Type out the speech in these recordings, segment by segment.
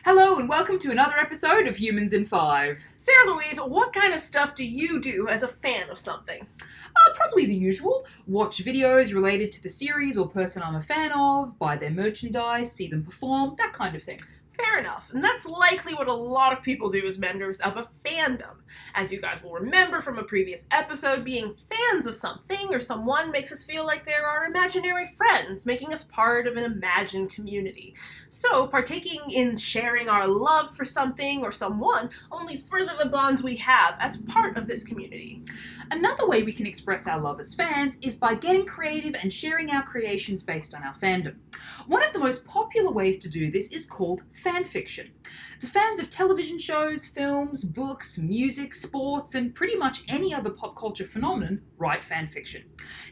Hello and welcome to another episode of Humans in 5. Sarah Louise, what kind of stuff do you do as a fan of something? Probably the usual. Watch videos related to the series or person I'm a fan of, buy their merchandise, see them perform, that kind of thing. Fair enough, and that's likely what a lot of people do as members of a fandom. As you guys will remember from a previous episode, being fans of something or someone makes us feel like there are imaginary friends, making us part of an imagined community. So, partaking in sharing our love for something or someone only further the bonds we have as part of this community. Another way we can express our love as fans is by getting creative and sharing our creations based on our fandom. One of the most popular ways to do this is called fanfiction. The fans of television shows, films, books, music, sports, and pretty much any other pop culture phenomenon write fanfiction.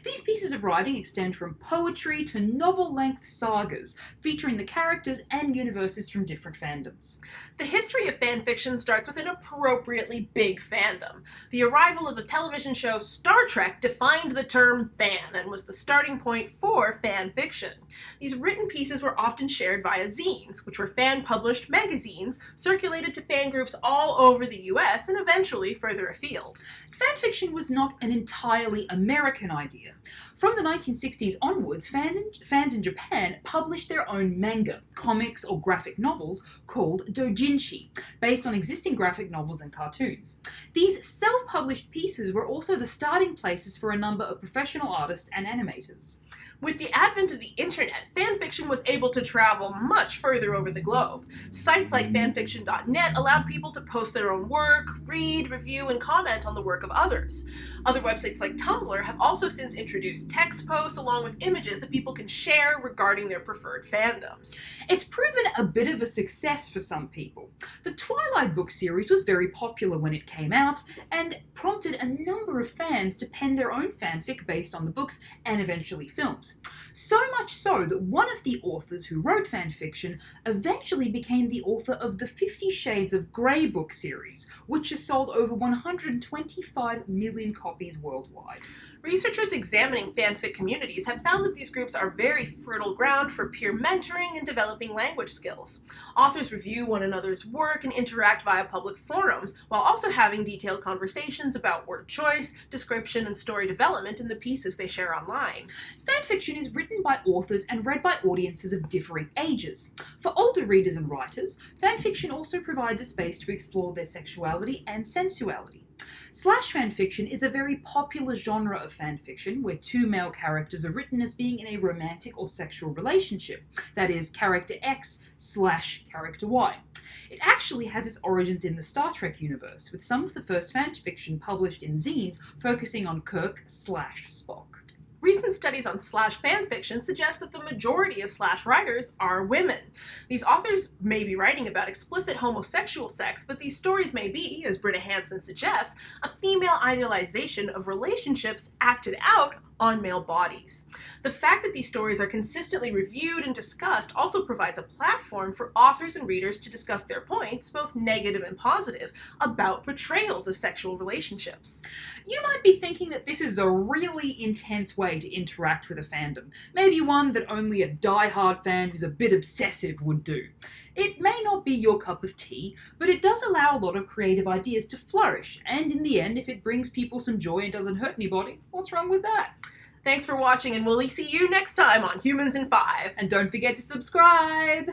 These pieces of writing extend from poetry to novel-length sagas, featuring the characters and universes from different fandoms. The history of fanfiction starts with an appropriately big fandom. The arrival of the television show Star Trek defined the term fan and was the starting point for fanfiction. These written pieces were often shared via zines, which were fan-published magazines circulated to fan groups all over the US and eventually further afield. Fanfiction was not an entirely American idea. From the 1960s onwards, fans in Japan published their own manga, comics or graphic novels called doujinshi, based on existing graphic novels and cartoons. These self-published pieces were also the starting places for a number of professional artists and animators. With the advent of the internet, fanfiction was able to travel much further over the globe. Sites like fanfiction.net allowed people to post their own work, read, review, and comment on the work of others. Other websites like Tumblr have also since introduced text posts along with images that people can share regarding their preferred fandoms. It's proven a bit of a success for some people. The Twilight book series was very popular when it came out and prompted a number of fans to pen their own fanfic based on the books and eventually films. So much so that one of the authors who wrote fanfiction eventually became the author of the 50 Shades of Grey book series, which has sold over 125 million copies worldwide. Researchers examining fanfic communities have found that these groups are very fertile ground for peer mentoring and developing language skills. Authors review one another's work and interact via public forums, while also having detailed conversations about word choice, description, and story development in the pieces they share online. Fanfiction is written by authors and read by audiences of differing ages. For older readers and writers, fanfiction also provides a space to explore their sexuality and sensuality. Slash fanfiction is a very popular genre of fanfiction where two male characters are written as being in a romantic or sexual relationship, that is, character X / character Y. It actually has its origins in the Star Trek universe, with some of the first fanfiction published in zines focusing on Kirk / Spock. Recent studies on slash fanfiction suggest that the majority of slash writers are women. These authors may be writing about explicit homosexual sex, but these stories may be, as Britta Hansen suggests, a female idealization of relationships acted out on male bodies. The fact that these stories are consistently reviewed and discussed also provides a platform for authors and readers to discuss their points, both negative and positive, about portrayals of sexual relationships. You might be thinking that this is a really intense way to interact with a fandom, maybe one that only a die-hard fan who's a bit obsessive would do. It may not be your cup of tea, but it does allow a lot of creative ideas to flourish, and in the end, if it brings people some joy and doesn't hurt anybody, what's wrong with that? Thanks for watching, and we'll see you next time on Humans in 5. And don't forget to subscribe!